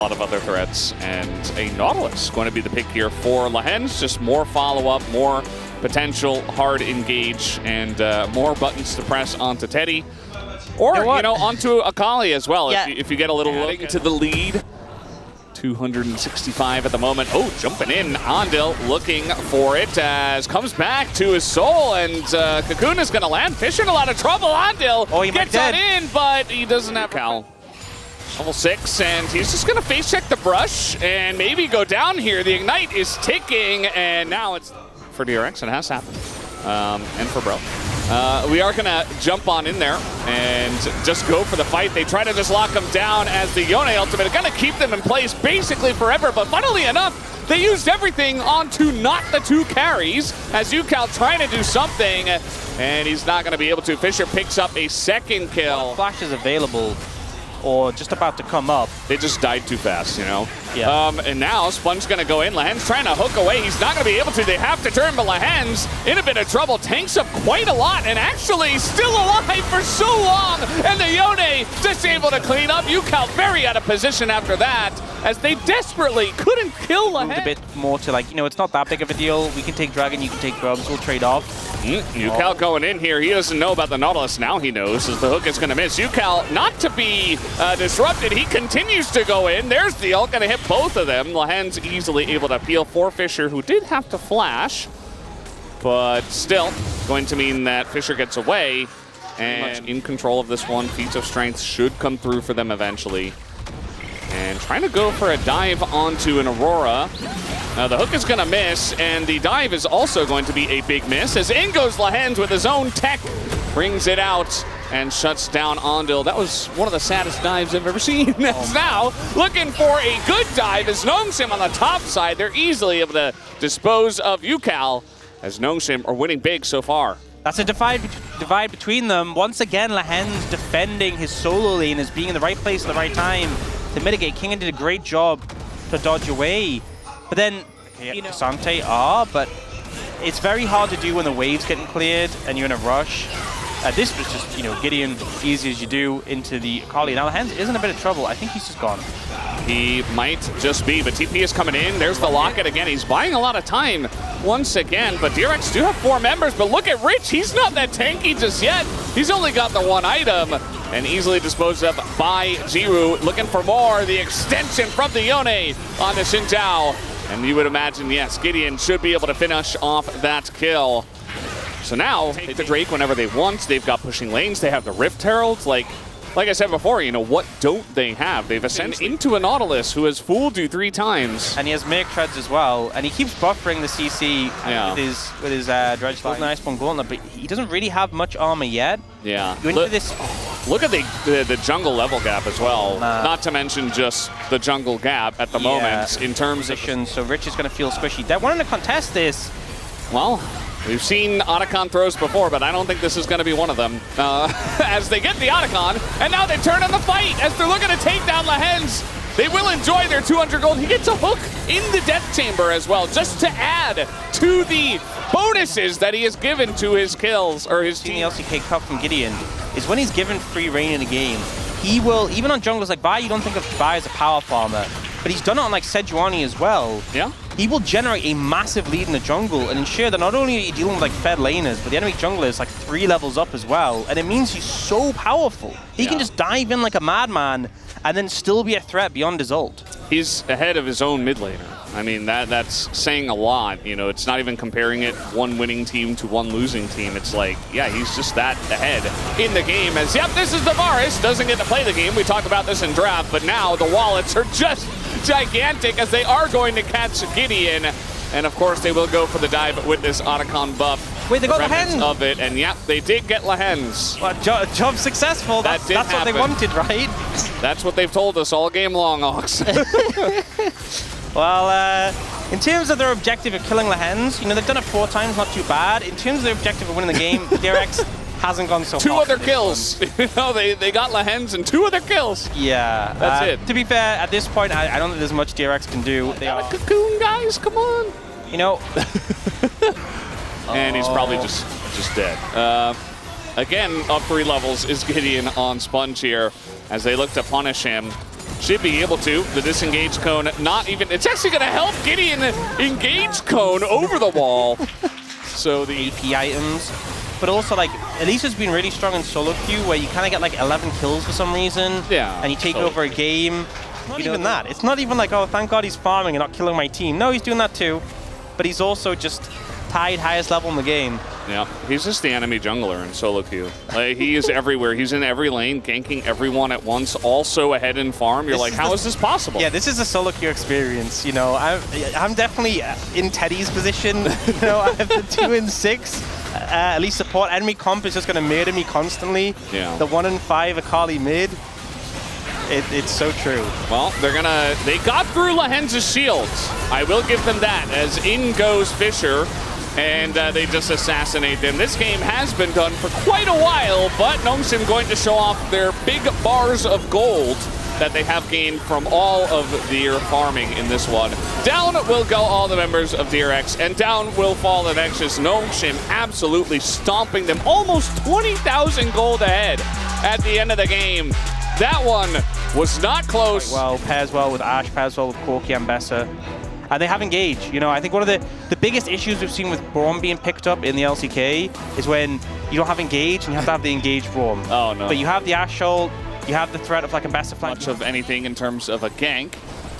A lot of other threats, and a Nautilus going to be the pick here for Lahens. Just more follow-up, more potential hard engage, and more buttons to press onto Teddy. Or, onto Akali as well, yeah. if you get a little look into the lead. 265 at the moment. Oh, jumping in. Andil looking for it as comes back to his soul, and Cocoon is going to land. Fisher in a lot of trouble. Andil gets on in, but he doesn't have Cal. Level 6, and he's just going to face check the brush and maybe go down here. The Ignite is ticking, and now it's for DRX, and it has happened. And for Bro. We are going to jump on in there and just go for the fight. They try to just lock him down as the Yone ultimate is going to keep them in place basically forever, but funnily enough, they used everything onto not the two carries as UCal trying to do something, and he's not going to be able to. Fisher picks up a second kill. Flash is available, or just about to come up. They just died too fast, you know? Yeah. And now Sponge's going to go in. Lahens trying to hook away. He's not going to be able to. They have to turn, but Lahens in a bit of trouble. Tanks up quite a lot, and actually still alive for so long. And the Yone just able to clean up. UCal very out of position after that, as they desperately couldn't kill Lahens. A bit more to it's not that big of a deal. We can take Dragon, you can take Grubs, we'll trade off. UCal going in here. He doesn't know about the Nautilus. Now he knows, as the hook is going to miss. UCal not to be disrupted. He continues to go in. There's the ult, going to hit both of them. Lahens easily able to peel for Fisher, who did have to flash, but still going to mean that Fisher gets away and in control of this one. Feats of Strength should come through for them eventually. And trying to go for a dive onto an Aurora. The hook is going to miss, and the dive is also going to be a big miss, as in goes Lahens with his own tech, brings it out, and shuts down Andil. That was one of the saddest dives I've ever seen. Now looking for a good dive as Nongshim on the top side. They're easily able to dispose of UCal, as Nongshim are winning big so far. That's a divide between them. Once again, Lahens defending his solo lane, as being in the right place at the right time to mitigate. Kingan did a great job to dodge away. But then, Sante but it's very hard to do when the wave's getting cleared and you're in a rush. This was just, Gideon, easy as you do, into the Akali. Now, Lahens is in a bit of trouble. I think he's just gone. He might just be, but TP is coming in. There's the locket again. He's buying a lot of time once again, but DRX do have 4 members, but look at Rich. He's not that tanky just yet. He's only got the one item, and easily disposed of by Jiru. Looking for more. The extension from the Yone on the Xin Zhao. And you would imagine, yes, Gideon should be able to finish off that kill. So now, take the Drake whenever they want. They've got pushing lanes. They have the Rift Heralds. Like I said before, what don't they have? They've ascended into a Nautilus who has fooled you 3 times. And he has Merc Treads as well. And he keeps buffering the CC with his Dredge Line. Nice one Gauntlet, but he doesn't really have much armor yet. Yeah. Look at the jungle level gap as well. Not to mention just the jungle gap at the moment in terms of... So Rich is going to feel squishy. They're wanting to contest this. Well, we've seen Otacon throws before, but I don't think this is going to be one of them. As they get the Otacon, and now they turn on the fight as they're looking to take down Lahens. They will enjoy their 200 gold. He gets a hook in the death chamber as well, just to add to the bonuses that he has given to his kills, or his team. The LCK Cup from Gideon is when he's given free reign in a game, he will, even on junglers like Vi, you don't think of Vi as a power farmer, but he's done it on like Sejuani as well. Yeah. He will generate a massive lead in the jungle and ensure that not only are you dealing with like fed laners, but the enemy jungler is like 3 levels up as well, and it means he's so powerful. He can just dive in like a madman and then still be a threat beyond his ult. He's ahead of his own mid laner. I mean, that's saying a lot. It's not even comparing it one winning team to one losing team. It's like, yeah, he's just that ahead in the game. As, yep, this is the Varus. Doesn't get to play the game. We talked about this in draft, but now the wallets are just gigantic as they are going to catch Gideon. And of course, they will go for the dive with this Otacon buff. Wait, they got Lahens of it, and yep, they did get Lahens. Well, job successful. That's what they wanted, right? That's what they've told us all game long, Ox. Well, in terms of their objective of killing Lahens, they've done it 4 times, not too bad. In terms of their objective of winning the game, DRX hasn't gone so far. 2 other kills. They got Lahens and 2 other kills. Yeah. That's it. To be fair, at this point, I don't think there's much DRX can do. They are Cocoon, guys, come on. And he's probably just dead. Again, up 3 levels is Gideon on Sponge here as they look to punish him. should be able to. The disengage cone, not even, it's actually going to help Gideon engage cone over the wall. So the AP items, but also like Elisa's been really strong in solo queue where you kind of get like 11 kills for some reason. Yeah. And you take over a game. Not even that. It's not even like, oh, thank God he's farming and not killing my team. No, he's doing that too. But he's also just tied highest level in the game. Yeah, he's just the enemy jungler in solo queue. Like, he is everywhere. He's in every lane, ganking everyone at once, also ahead in farm. You're like, how is this possible? Yeah, this is a solo queue experience. You know, I'm definitely in Teddy's position. You know, I have the 2 and 6. At least support. Enemy comp is just going to murder me constantly. Yeah. The 1 and 5 Akali mid. It's so true. Well, they got through Lahenz's shields. I will give them that, as in goes Fisher, and they just assassinate them. This game has been done for quite a while, but Nongshim going to show off their big bars of gold that they have gained from all of their farming in this one. Down will go all the members of DRX, and down will fall the Nexus. Nongshim absolutely stomping them, almost 20,000 gold ahead at the end of the game. That one was not close. Well, pairs well with Ash, pairs well with Corki and Bessa. And they have engaged. You know, I think one of the biggest issues we've seen with Braum being picked up in the LCK is when you don't have engage and you have to have the engaged Braum. Oh, no. But you have the Ash ult, you have the threat of like a Bessa flank. Much of anything in terms of a gank.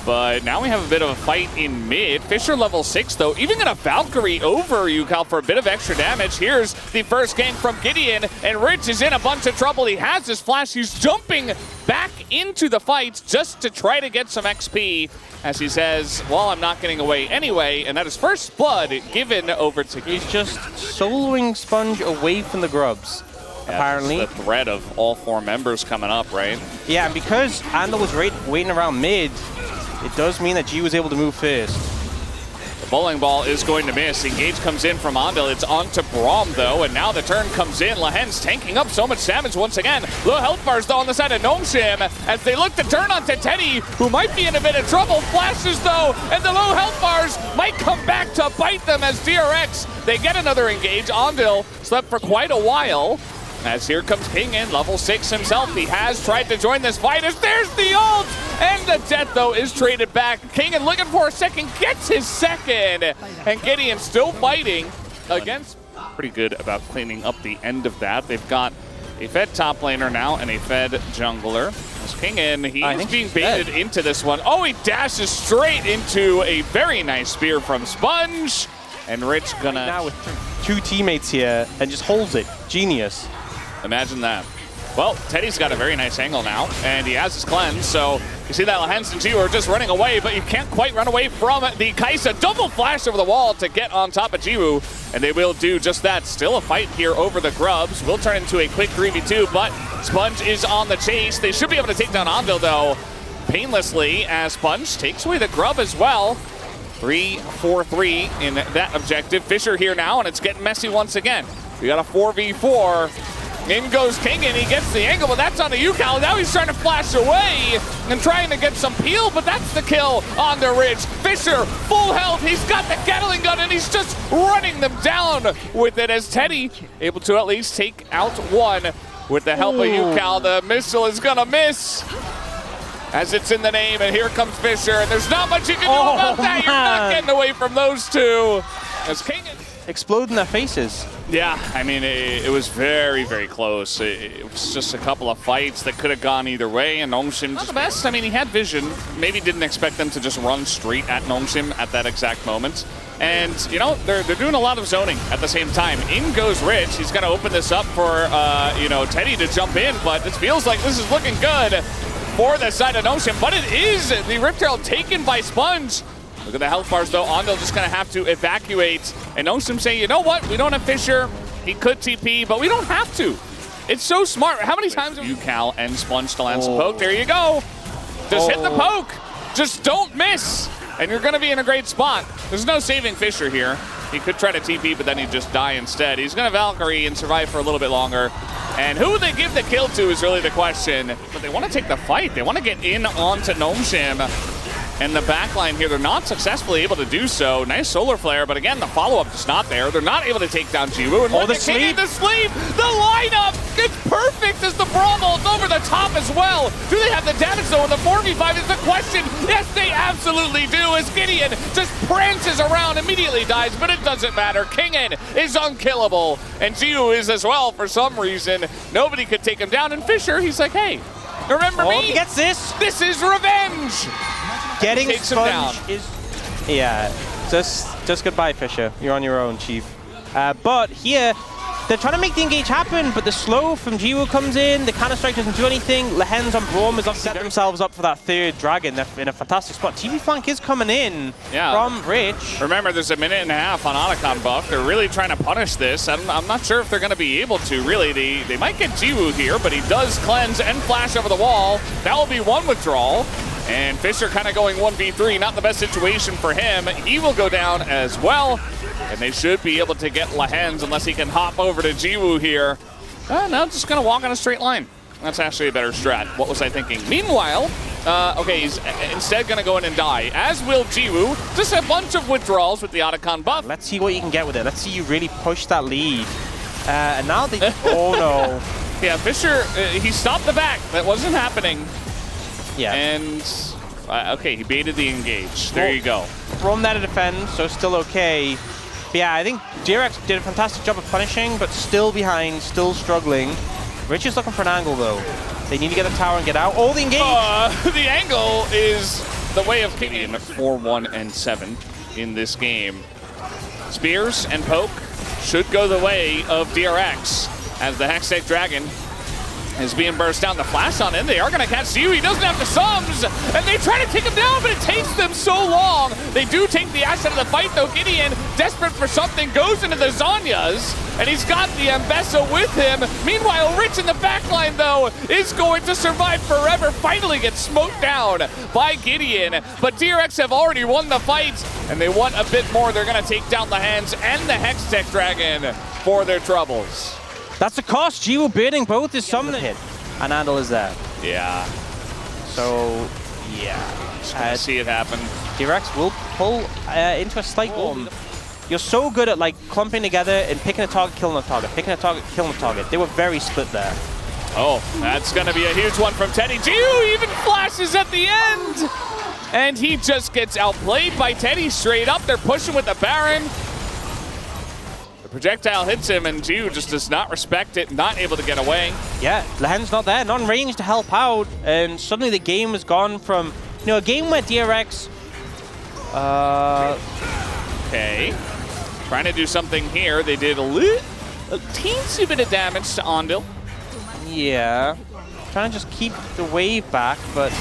But now we have a bit of a fight in mid. Fisher level 6 though, even gonna Valkyrie over UCal for a bit of extra damage. Here's the first gank from Gideon, and Rich is in a bunch of trouble. He has his flash, he's jumping back into the fight just to try to get some XP, as he says, well, I'm not getting away anyway, and that is first blood given over to Gideon. He's just soloing Sponge away from the grubs. Yeah, apparently. the threat of all 4 members coming up, right? Yeah, and because Andal was waiting around mid, it does mean that G was able to move first. The bowling ball is going to miss. Engage comes in from Andal. It's on to Braum, though, and now the turn comes in. Lahen's tanking up so much damage once again. Low health bars, though, on the side of Nongshim as they look to turn onto Teddy, who might be in a bit of trouble. Flashes, though, and the low health bars might come back to bite them as DRX. They get another engage. Andal slept for quite a while. As here comes King in, level 6 himself. He has tried to join this fight as there's the ult! And the death, though, is traded back. King in looking for a second, gets his second. And Gideon still fighting against... Pretty good about cleaning up the end of that. They've got a fed top laner now and a fed jungler. As King in, he's being baited into this one. Oh, he dashes straight into a very nice spear from Sponge. And Rich gonna... Now with 2 teammates here and just holds it. Genius. Imagine that. Well, Teddy's got a very nice angle now, and he has his cleanse, so you see that Lahens and G are just running away, but you can't quite run away from the Kaisa. Double flash over the wall to get on top of Jiwoo, and they will do just that. Still a fight here over the grubs. Will turn into a quick 3v2, but Sponge is on the chase. They should be able to take down Anvil, though, painlessly, as Sponge takes away the grub as well. 3-4-3 in that objective. Fisher here now, and it's getting messy once again. We got a 4v4. In goes King, and he gets the angle, but that's on the UCal. Now he's trying to flash away and trying to get some peel, but that's the kill on the Ridge. Fisher, full health. He's got the Gatling gun, and he's just running them down with it as Teddy able to at least take out one with the help of UCal. The missile is going to miss as it's in the name, and here comes Fisher, and there's not much you can do about that. You're not getting away from those two. As King explode in their faces. Yeah, I mean, it was very, very close. It was just a couple of fights that could have gone either way, and Nongshim not the best. I mean, he had vision. Maybe didn't expect them to just run straight at Nongshim at that exact moment. And, you know, they're doing a lot of zoning at the same time. In goes Rich. He's going to open this up for, you know, Teddy to jump in, but it feels like this is looking good for the side of Nongshim. But it is the Riptail taken by Sponge. Look at the health bars, though. Andal just going to have to evacuate. And Nongshim saying, you know what? We don't have Fisher. He could TP, but we don't have to. It's so smart. How many times have UCal and Sponge to land some poke? There you go. Just hit the poke. Just don't miss. And you're going to be in a great spot. There's no saving Fisher here. He could try to TP, but then he'd just die instead. He's going to Valkyrie and survive for a little bit longer. And who they give the kill to is really the question. But they want to take the fight. They want to get in onto Nongshim. And the backline here, they're not successfully able to do so. Nice solar flare, but again, the follow-up is not there. They're not able to take down Jiwoo. And the sleep. The sleep! The lineup It's perfect as the Brawl is over the top as well. Do they have the damage though in the 4v5 is the question. Yes, they absolutely do as Gideon just prances around, immediately dies, but it doesn't matter. Kingen is unkillable, and Jiwoo is as well for some reason. Nobody could take him down, and Fisher, he's like, hey, remember me? He gets this. This is revenge. Getting takes him down. Sponge is... Yeah, just goodbye, Fisher. You're on your own, Chief. But here, they're trying to make the engage happen, but the slow from Jiwoo comes in, the counter-strike doesn't do anything. Lehens on Braum has set themselves up for that third dragon. They're in a fantastic spot. TV Flank is coming in from Rich. Remember, there's a minute and a half on Otacon buff. They're really trying to punish this. I'm not sure if they're going to be able to, really. They might get Jiwoo here, but he does cleanse and flash over the wall. That will be one withdrawal. And Fisher kind of going 1v3, not the best situation for him. He will go down as well. And they should be able to get Lehens unless he can hop over to Jiwoo here. No, just going to walk on a straight line. That's actually a better strat. What was I thinking? Meanwhile, okay, he's instead going to go in and die, as will Jiwoo. Just a bunch of withdrawals with the Otacon buff. Let's see what you can get with it. Let's see you really push that lead. And now they... oh, no. Yeah, Fisher, he stopped the back. That wasn't happening. Yeah. And, okay, he baited the engage. There you go. Braum there to defend, so still okay. But yeah, I think DRX did a fantastic job of punishing, but still behind, still struggling. Rich is looking for an angle, though. They need to get the tower and get out. Oh, the engage! The angle is the way of Gideon. 4-1-7 in this game. Spears and Poke should go the way of DRX as the Hextech Dragon is being burst down. The flash on in. They are going to catch Jiwoo. He doesn't have the sums, and they try to take him down, but it takes them so long. They do take the ass out of the fight, though. Gideon, desperate for something, goes into the Zhonya's, and he's got the Ambessa with him. Meanwhile, Rich in the backline, though, is going to survive forever. Finally gets smoked down by Gideon, but DRX have already won the fight, and they want a bit more. They're going to take down the Hands and the Hextech Dragon for their troubles. That's the cost. Jiwoo baiting both is summoning hit. And Andal is there. Yeah. So, yeah. Just gonna see it happen. DRX will pull into a slight warm. You're so good at like clumping together and picking a target, killing a target, picking a target, killing a target. They were very split there. Oh, that's gonna be a huge one from Teddy. Jiwoo even flashes at the end! And he just gets outplayed by Teddy straight up. They're pushing with the Baron. Projectile hits him, and Jiwoo just does not respect it, not able to get away. Yeah, Lehen's not there, not in range to help out, and suddenly the game has gone from, you know, a game where DRX... Okay. Trying to do something here. They did a teensy bit of damage to Andal. Yeah. Trying to just keep the wave back, but...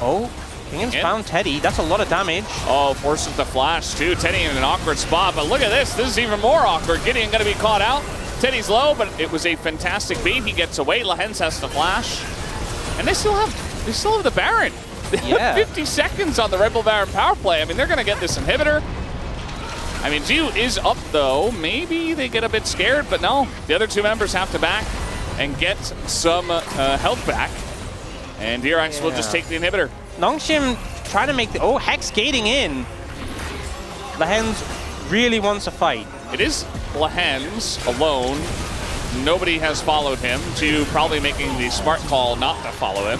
Oh, Kingen's found Teddy. That's a lot of damage. Oh, forces the flash too. Teddy in an awkward spot, but look at this. This is even more awkward. Gideon gonna be caught out. Teddy's low, but it was a fantastic bait. He gets away. Lehens has to flash. And they still have the Baron. They have 50 seconds on the Red Bull Baron power play. I mean, they're gonna get this inhibitor. I mean, Jiwoo is up though. Maybe they get a bit scared, but no. The other two members have to back and get some health back. And DRX will just take the inhibitor. Nongshim trying to make the... Oh, Hex gating in. Lehens really wants a fight. It is Lehens alone. Nobody has followed him. Jiwoo probably making the smart call not to follow him.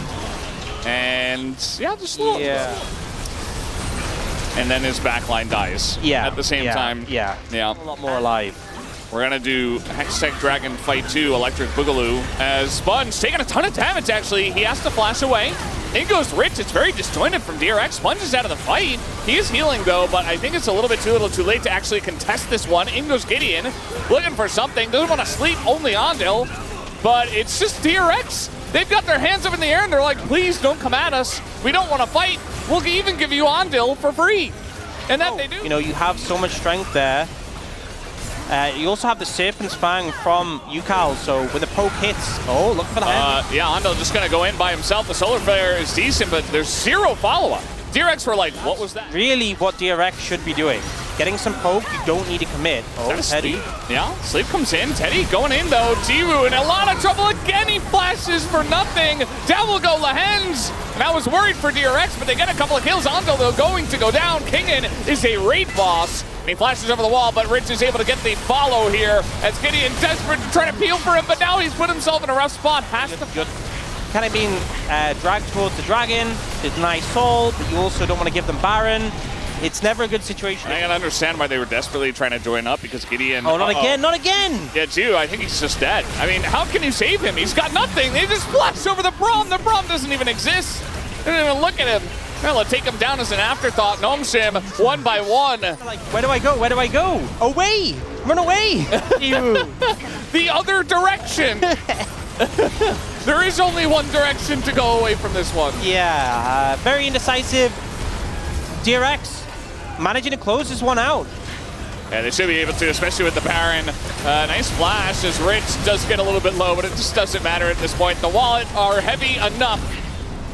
And yeah, just a little. Yeah. And then his backline dies. Yeah. At the same time. Yeah. Yeah. A lot more alive. We're gonna do Hextech Dragon Fight 2, Electric Boogaloo, as Sponge taking a ton of damage, actually. He has to flash away. In goes Rich. It's very disjointed from DRX. Sponge is out of the fight. He is healing, though, but I think it's a little bit too little too late to actually contest this one. In goes Gideon, looking for something. Doesn't want to sleep, only Andal, but it's just DRX. They've got their hands up in the air, and they're like, please don't come at us. We don't want to fight. We'll even give you Andal for free. And that they do. You know, you have so much strength there. You also have the Serpent's Fang from Yukal, so when the poke hits, oh, look for the hand. Yeah, Andal just going to go in by himself. The Solar Flare is decent, but there's zero follow-up. DRX were like, what was that? Really what DRX should be doing. getting some poke, you don't need to commit. Oh, Teddy. Yeah, Sleep comes in. Teddy going in though. Jiwoo in a lot of trouble again. He flashes for nothing. Down will go Lahens. And I was worried for DRX, but they get a couple of kills. Anvil though going to go down. Kingen is a raid boss. And he flashes over the wall, but Rich is able to get the follow here as Gideon desperate to try to peel for him, but now he's put himself in a rough spot. Has to Kind of being dragged towards the dragon. It's nice soul, but you also don't want to give them Baron. It's never a good situation. I can understand why they were desperately trying to join up because Gideon... Oh, not again, not again! Yeah, Jew, I think he's just dead. I mean, how can you save him? He's got nothing. They just flash over the Braum. The Braum doesn't even exist. They don't even look at him. Well, they'll take him down as an afterthought. Nongshim, 1 by 1. Like, where do I go? Where do I go? Away! Run away! The other direction! There is only one direction to go away from this one. Yeah, very indecisive. DRX managing to close this one out. Yeah, they should be able to, especially with the Baron. Nice flash as Rich does get a little bit low, but it just doesn't matter at this point. The wallet are heavy enough.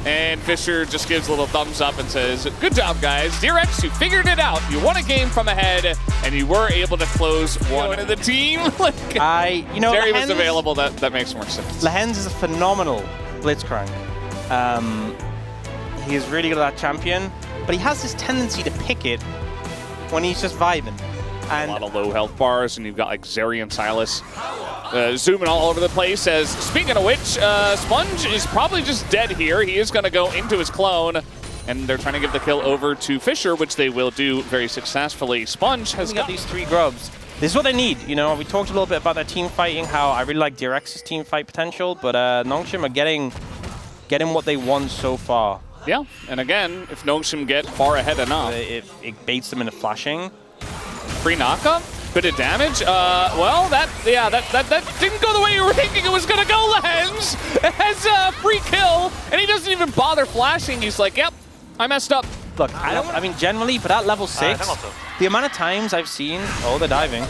And Fisher just gives a little thumbs up and says, good job, guys. DRX, you figured it out. You won a game from ahead, and you were able to close one of the team. Jerry was available. That makes more sense. Lahens is a phenomenal Blitzcrank. He is really good at that champion, but he has this tendency to pick it when he's just vibing. And a lot of low health bars, and you've got like Zeri and Silas zooming all over the place. As speaking of which, Sponge is probably just dead here. He is going to go into his clone, and they're trying to give the kill over to Fisher, which they will do very successfully. Sponge has got these 3 grubs. This is what they need. You know, we talked a little bit about their team fighting, how I really like DRX's team fight potential, but Nongshim are getting what they want so far. Yeah, and again, if Nongshim get far ahead enough, it baits them into flashing. Free knockup, bit of damage. Well, that didn't go the way you were thinking it was gonna go. Lahens has a free kill, and he doesn't even bother flashing. He's like, "Yep, I messed up." Look, I mean, generally, but at level 6, the amount of times I've seen, oh, they're diving.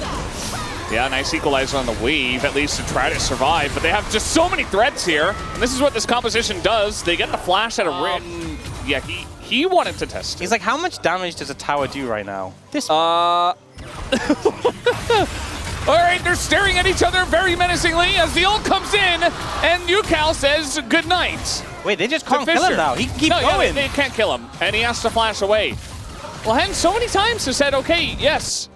Yeah, nice equalizer on the wave, at least to try to survive. But they have just so many threats here. And this is what this composition does. They get the flash out of Rin. Yeah, he wanted to test it. He's like, how much damage does a tower do right now? All right, they're staring at each other very menacingly as the ult comes in, and Yukal says good night. Wait, they just can't kill him now. He can keep going. Yeah, they can't kill him, and he has to flash away. Lahen so many times has said, okay, yes,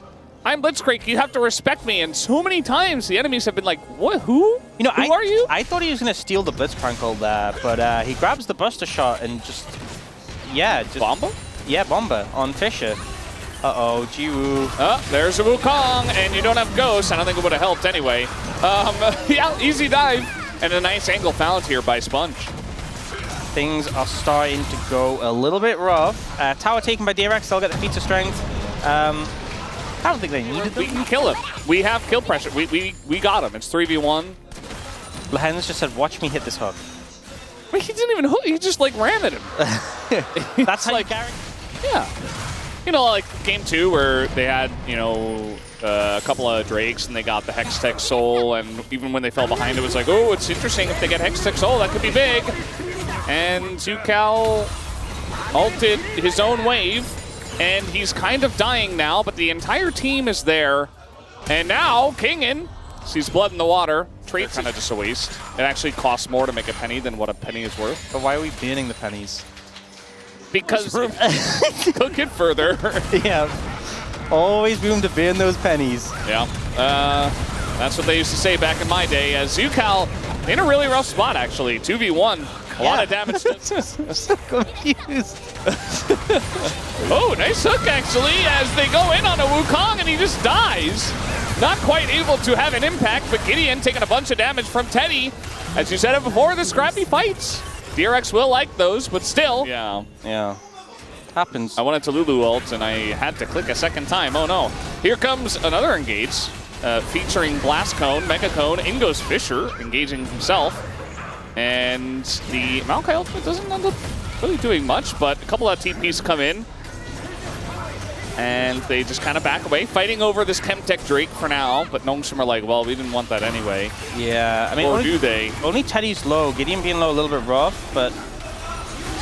I'm Blitzcrank, you have to respect me, and so many times the enemies have been like, what, who? You know, who are you? I thought he was going to steal the Blitzcrank ult there, but he grabs the Buster Shot and just... Bomba? Yeah, Bomba on Fisher. Uh-oh, Jiwoo. Oh, there's a Wukong, and you don't have Ghost. I don't think it would have helped anyway. Yeah, easy dive. And a nice angle found here by Sponge. Things are starting to go a little bit rough. Tower taken by DRX, they'll get the feats of strength. I don't think they needed them. We can kill him. We have kill pressure. We got him. It's 3v1. Lahens just said, watch me hit this hook. But he didn't even hook. He just like ran at him. That's how like, you carry? Yeah. You know, like game 2 where they had, you know, a couple of Drakes and they got the Hextech Soul, and even when they fell behind, it was like, oh, it's interesting if they get Hextech Soul, that could be big. And Yukal ulted his own wave, and he's kind of dying now, but the entire team is there. And now, Kingen sees blood in the water. Trade kind of just a waste. It actually costs more to make a penny than what a penny is worth. But why are we banning the pennies? Because cook it further. Yeah. Always room to ban those pennies. Yeah. That's what they used to say back in my day. As Yukal in a really rough spot, actually. 2v1. A lot of damage. So confused. Oh, nice hook, actually, as they go in on a Wukong, and he just dies. Not quite able to have an impact, but Gideon taking a bunch of damage from Teddy. As you said it before, the scrappy fights. DRX will like those, but still. Yeah. Happens. I wanted to Lulu ult, and I had to click a second time. Oh, no. Here comes another engage, featuring Blast Cone, Mega Cone. In goes Fisher, engaging himself. And the Maokai ultimate doesn't end up really doing much, but a couple of TPs come in. And they just kind of back away, fighting over this Chemtech Drake for now. But Nongshim are like, well, we didn't want that anyway. Yeah, I mean, or do they? Only Teddy's low. Gideon being low a little bit rough, but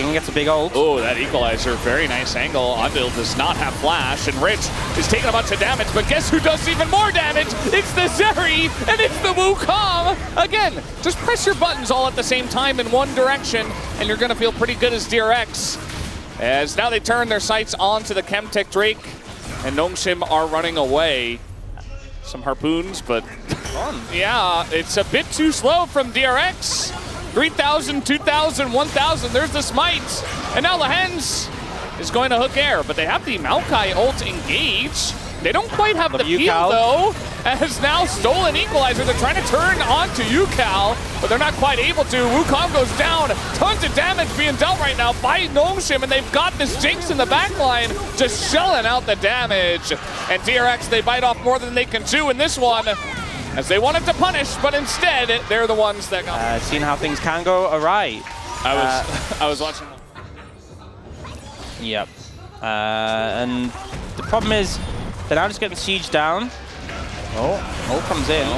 King gets a big ult. Oh, that equalizer, very nice angle. Andil does not have flash, and Rich is taking a bunch of damage, but guess who does even more damage? It's the Zeri, and it's the Wukong! Again, just press your buttons all at the same time in one direction, and you're gonna feel pretty good as DRX. As now they turn their sights onto the Chemtech Drake, and Nongshim are running away. Some harpoons, but yeah, it's a bit too slow from DRX. 3,000, 2,000, 1,000, there's the smite. And now Lehens is going to hook air, but they have the Maokai ult engaged. They don't quite have the peel though, as now stolen equalizer. They're trying to turn onto Yucal, but they're not quite able to. Wukong goes down, tons of damage being dealt right now by Nongshim, and they've got this Jinx in the backline, just shelling out the damage. And DRX, they bite off more than they can chew in this one, as they wanted to punish, but instead, they're the ones that got... Seeing how things can go awry. I was watching. Yep. And the problem is, they're now just getting sieged down. Oh, comes in.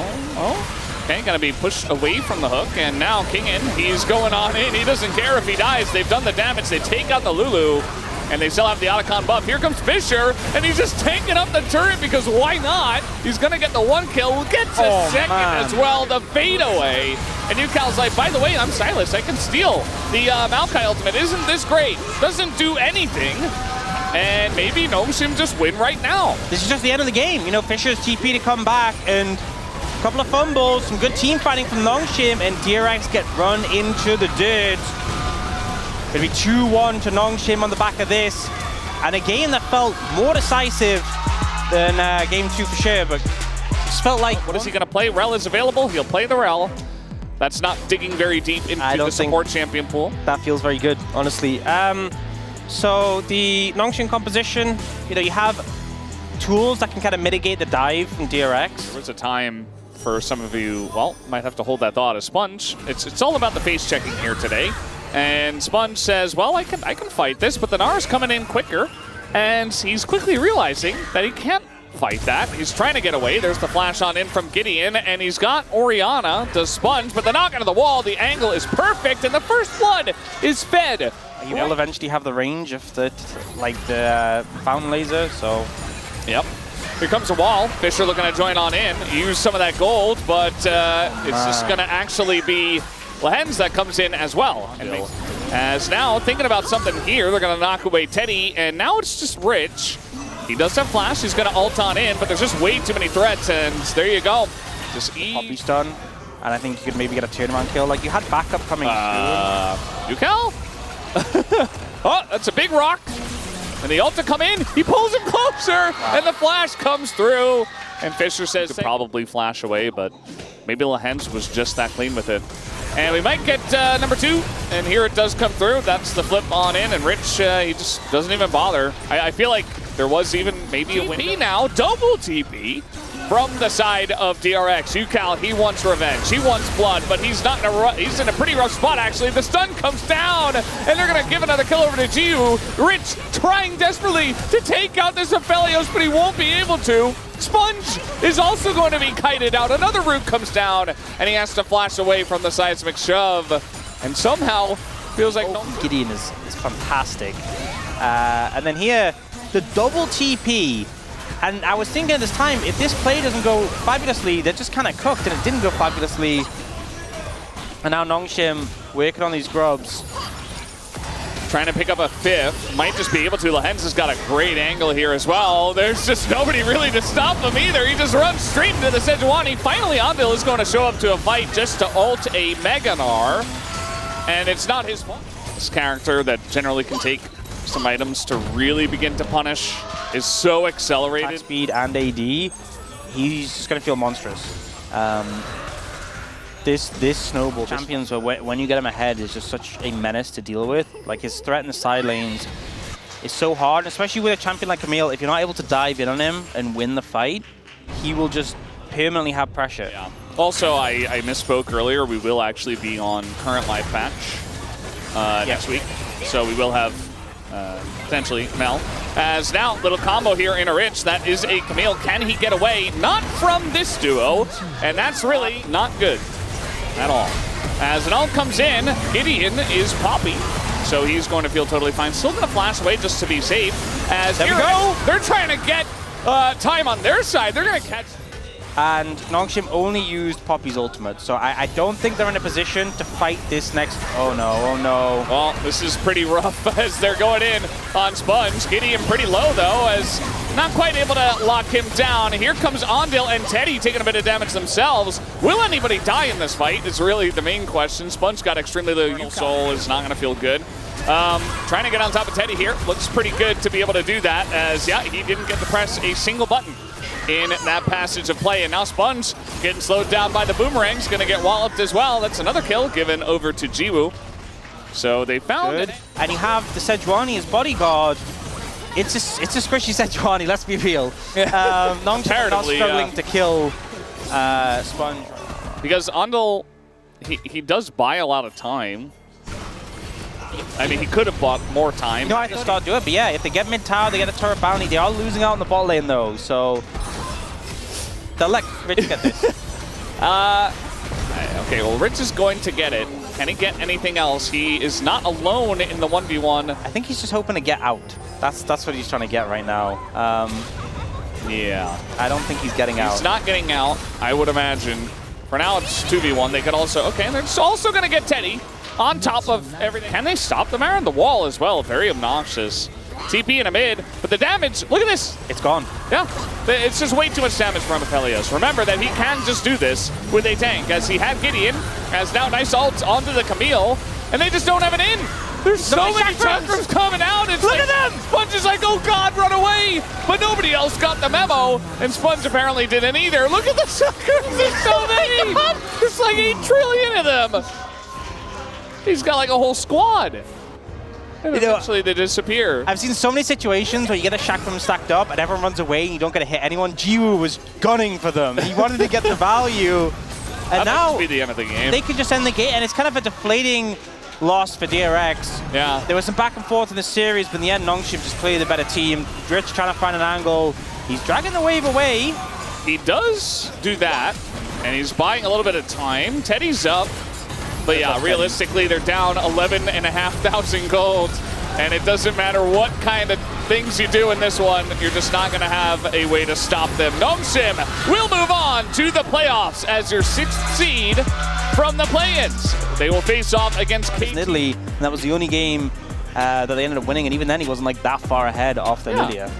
Okay, gonna be pushed away from the hook, and now Kingin, he's going on in. He doesn't care if he dies. They've done the damage. They take out the Lulu, and they still have the Otacon buff. Here comes Fisher, and he's just tanking up the turret because why not? He's gonna get the one kill, gets a second as well, the fade away. And Yucal's like, by the way, I'm Silas. I can steal the Maokai ultimate. Isn't this great? Doesn't do anything. And maybe Nongshim just win right now. This is just the end of the game. You know, Fisher's TP to come back, and a couple of fumbles, some good team fighting from Nongshim, and DRX get run into the dirt. It'll be 2-1 to Nongshim on the back of this. And a game that felt more decisive than game 2 for sure, but just felt like... What is he gonna play? Rel is available. He'll play the Rel. That's not digging very deep into the support champion pool. That feels very good, honestly. So the Nongshim composition, you know, you have tools that can kind of mitigate the dive from DRX. There was a time for some of you, well, might have to hold that thought as Sponge. It's all about the face checking here today. And Sponge says, well, I can fight this, but the Nara's coming in quicker. And he's quickly realizing that he can't fight that. He's trying to get away. There's the flash on in from Gideon, and he's got Orianna to Sponge, but the knock into the wall, the angle is perfect, and the first blood is fed. He will eventually have the range of the fountain laser, so... Yep. Here comes a wall. Fisher looking to join on in. Use some of that gold, but it's just going to actually be Lehens that comes in as well. As now, thinking about something here, they're going to knock away Teddy, and now it's just Rich. He does have flash. He's going to ult on in, but there's just way too many threats, and there you go. Just Poppy stun, and I think you could maybe get a turnaround kill. Like, you had backup coming soon. Yucal? Oh, that's a big rock. And the ult to come in, he pulls him closer, and the flash comes through. And Fisher says could probably flash away, but maybe Lehens was just that clean with it. And we might get number 2, and here it does come through. That's the flip on in, and Rich, he just doesn't even bother. I feel like there was even maybe a win. Now, double TP from the side of DRX. Yucal, he wants revenge. He wants blood, but he's not in a he's in a pretty rough spot, actually. The stun comes down, and they're going to give another kill over to Jiu. Rich trying desperately to take out this Aphelios, but he won't be able to. Sponge is also going to be kited out. Another root comes down, and he has to flash away from the seismic shove. And somehow, feels like... Gideon is fantastic. And then here, the double TP. And I was thinking at this time, if this play doesn't go fabulously, they're just kind of cooked, and it didn't go fabulously. And now Nongshim working on these grubs. Trying to pick up a 5th. Might just be able to. Lehens has got a great angle here as well. There's just nobody really to stop him either. He just runs straight into the Sejuani. Finally, Andil is going to show up to a fight just to ult a Meganar. And it's not his fault. This character that generally can take some items to really begin to punish is so accelerated. Attack speed and AD, he's just going to feel monstrous. This snowball champions, when you get him ahead, is just such a menace to deal with. Like, his threat in the side lanes is so hard, especially with a champion like Camille. If you're not able to dive in on him and win the fight, he will just permanently have pressure. Yeah. Also, I misspoke earlier. We will actually be on current live patch next week, so we will have potentially Mel. As now, little combo here in a Rich. That is a Camille. Can he get away? Not from this duo, and that's really not good at all. As it all comes in, Gideon is Poppy. so he's going to feel totally fine. Still going to flash away just to be safe. As there we go. They're trying to get time on their side. They're going to catch. And Nongshim only used Poppy's ultimate, so I don't think they're in a position to fight this next. Oh no, oh no. Well, this is pretty rough as they're going in on Sponge. Gideon pretty low though, as not quite able to lock him down. Here comes Ondil and Teddy taking a bit of damage themselves. Will anybody die in this fight is really the main question. Sponge got extremely low. Soul is not going to feel good. Trying to get on top of Teddy here. Looks pretty good to be able to do that, as yeah, he didn't get to press a single button in that passage of play. And now Sponge getting slowed down by the boomerangs, gonna get walloped as well. That's another kill given over to Jiwoo. So they found it. And you have the Sejuani as bodyguard. It's a squishy Sejuani, let's be real. Nongshim not struggling to kill Sponge. Because Ondil, he does buy a lot of time. I mean, he could have bought more time. No, I can start doing it, but yeah, if they get mid-tower, they get a turret bounty. They are losing out in the bot lane, though, so they'll let Rich get this. Okay, well, Rich is going to get it. Can he get anything else? He is not alone in the 1v1. I think he's just hoping to get out. That's what he's trying to get right now. Yeah. I don't think he's getting out. He's not getting out, I would imagine. For now, it's 2v1. They could also... Okay, they're also going to get Teddy on top of everything. Can they stop them? They're on the wall as well. Very obnoxious. TP in a mid, but the damage, look at this. It's gone. Yeah, it's just way too much damage from Aphelios. Remember that he can just do this with a tank, as he had Gideon, as now nice ults onto the Camille, and they just don't have an in. There's so many chakrams coming out. It's look at them! Sponge is like, oh God, run away. But nobody else got the memo, and Sponge apparently didn't either. Look at the chakrams, there's so many. There's like 8 trillion of them. He's got like a whole squad. And eventually they disappear. I've seen so many situations where you get a chakram stacked up and everyone runs away and you don't get to hit anyone. Jiwoo was gunning for them. He wanted to get the value. And now be the end of the game. They can just end the game, and it's kind of a deflating loss for DRX. Yeah. There was some back and forth in the series, but in the end, Nongshim just clearly the better team. Rich trying to find an angle. He's dragging the wave away. He does do that, and he's buying a little bit of time. Teddy's up. But yeah, realistically, they're down 11,500 gold, and it doesn't matter what kind of things you do in this one, you're just not going to have a way to stop them. Nongshim will move on to the playoffs as your 6th seed from the play-ins. They will face off against Italy, and that was the only game that they ended up winning, and even then he wasn't like that far ahead off the Lilia.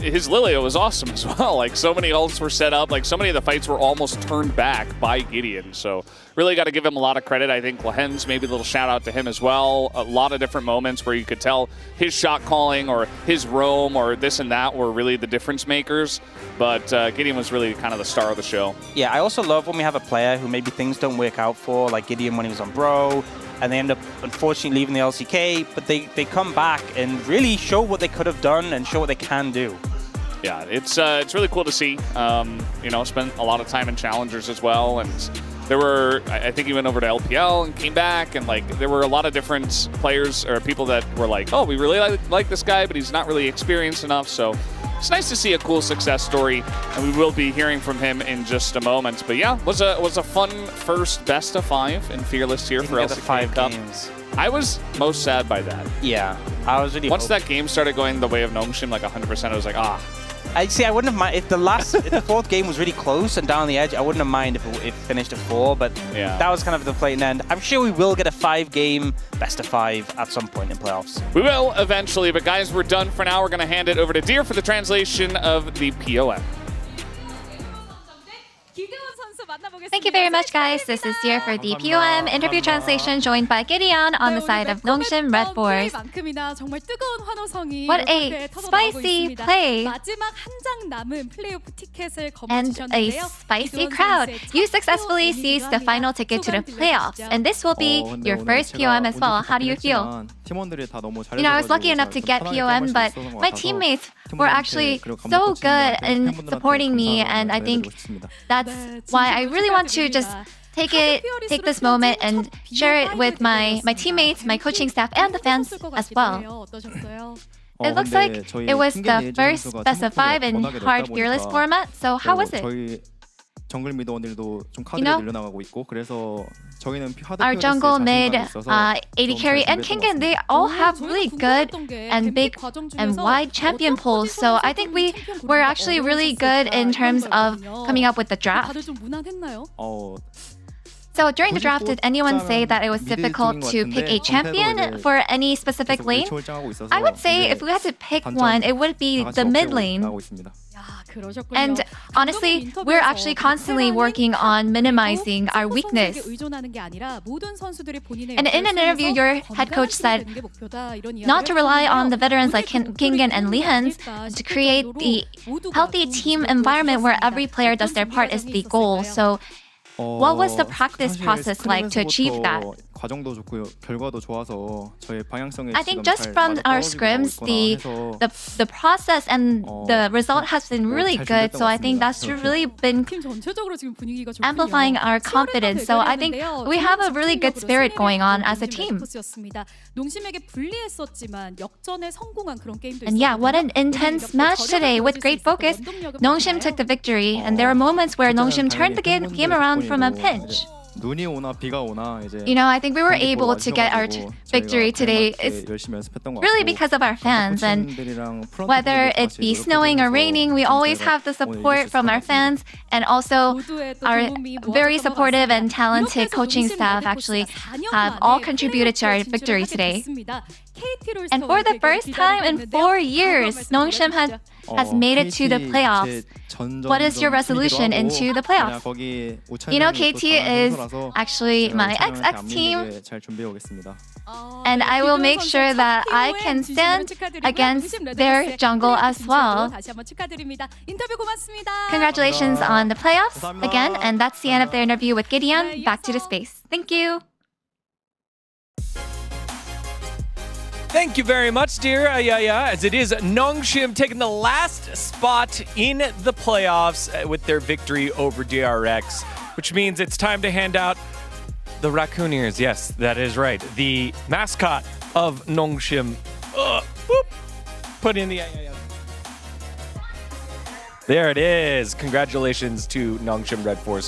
His Lilia was awesome as well. Like, so many ults were set up. Like, so many of the fights were almost turned back by Gideon. So really got to give him a lot of credit. I think Lahens, maybe a little shout out to him as well. A lot of different moments where you could tell his shot calling or his roam or this and that were really the difference makers. But Gideon was really kind of the star of the show. Yeah, I also love when we have a player who maybe things don't work out for, like Gideon when he was on Bro, and they end up, unfortunately, leaving the LCK, but they come back and really show what they could have done and show what they can do. Yeah, it's really cool to see. You know, spent a lot of time in Challengers as well, and there were, I think he went over to LPL and came back, and like there were a lot of different players or people that were like, oh, we really like this guy, but he's not really experienced enough, so it's nice to see a cool success story, and we will be hearing from him in just a moment. But yeah, was a fun first best of 5 in Fearless here for LCK Cup. Games. I was most sad by that. Yeah, I was really once that game started going the way of Nongshim, like 100%, I was like, ah. I wouldn't have mind if the fourth game was really close and down the edge. I wouldn't have mind if it finished at 4, but yeah, that was kind of the deflating end. I'm sure we will get a 5-game best of 5 at some point in playoffs. We will eventually, but guys, we're done for now. We're going to hand it over to Deer for the translation of the POM. Thank you very much, guys. This is Deer for the POM interview translation, joined by Gideon on the side of Nongshim Redforce. What a spicy play and a spicy crowd. You successfully seized the final ticket to the playoffs, and this will be your first POM as well. How do you feel? You know, I was lucky enough to get POM, but my teammates were actually so good in supporting me, and I think that's why I really want to just take this moment and share it with my teammates, my coaching staff, and the fans as well. It looks like it was the first best of 5 in hard fearless format, so how was it? 정글 미드원들도 좀 You 카드를 know, 늘려나가고 있고 그래서 저희는 하드 our POS에 jungle, mid, 자신감이 있어서 AD 좀 carry, 잘 and 준비했던 King, 것 and they 같습니다. all have really good and big and wide champion pools. So I think we were actually really good in terms of coming up with the draft. 다들 좀 무난했나요? So during the draft, did anyone say that it was difficult to pick a champion for any specific lane? I would say if we had to pick one, it would be the mid lane. 야, 그러셨군요. And honestly, we're actually constantly working on minimizing our weakness. And in an interview, your head coach said not to rely on the veterans like Kingen and Lihans, to create the healthy team environment where every player does their part is the goal. So what was the practice process like to achieve that? 과정도 좋고요. 결과도 좋아서 저의 방향성에 I think just from our scrims, the process and the result has been really good. So I think that's really been 팀 전체적으로 지금 분위기가 좋군요. amplifying our confidence. So I think we have a really good spirit going on as a team. 농심에게 불리했었지만 역전에 성공한 그런 게임도 And yeah, what an intense match today with great focus. Nongshim took the victory, and there were moments where Nongshim turned the game around from a pinch. 눈이 오나 비가 오나 이제 You know, I think we were able to get our victory today is 열심히 연습했던 것 really 같고 because of our fans. And whether it be snowing or raining, we always have the support from our fans and also our very supportive and talented coaching staff actually have all contributed to our victory today. And for the first time in 4 years, Nongshim has made it to the playoffs. What is your resolution into the playoffs? You know, KT is actually my XX team, and I will make sure that I can stand against their jungle as well. Congratulations on the playoffs again, and that's the end of the interview with Gideon. Back to the space. Thank you. Thank you very much, dear Ayaya, as it is Nongshim taking the last spot in the playoffs with their victory over DRX, which means it's time to hand out the raccoon ears. Yes, that is right. The mascot of Nongshim. Put in the Ayaya. There it is. Congratulations to Nongshim Redforce.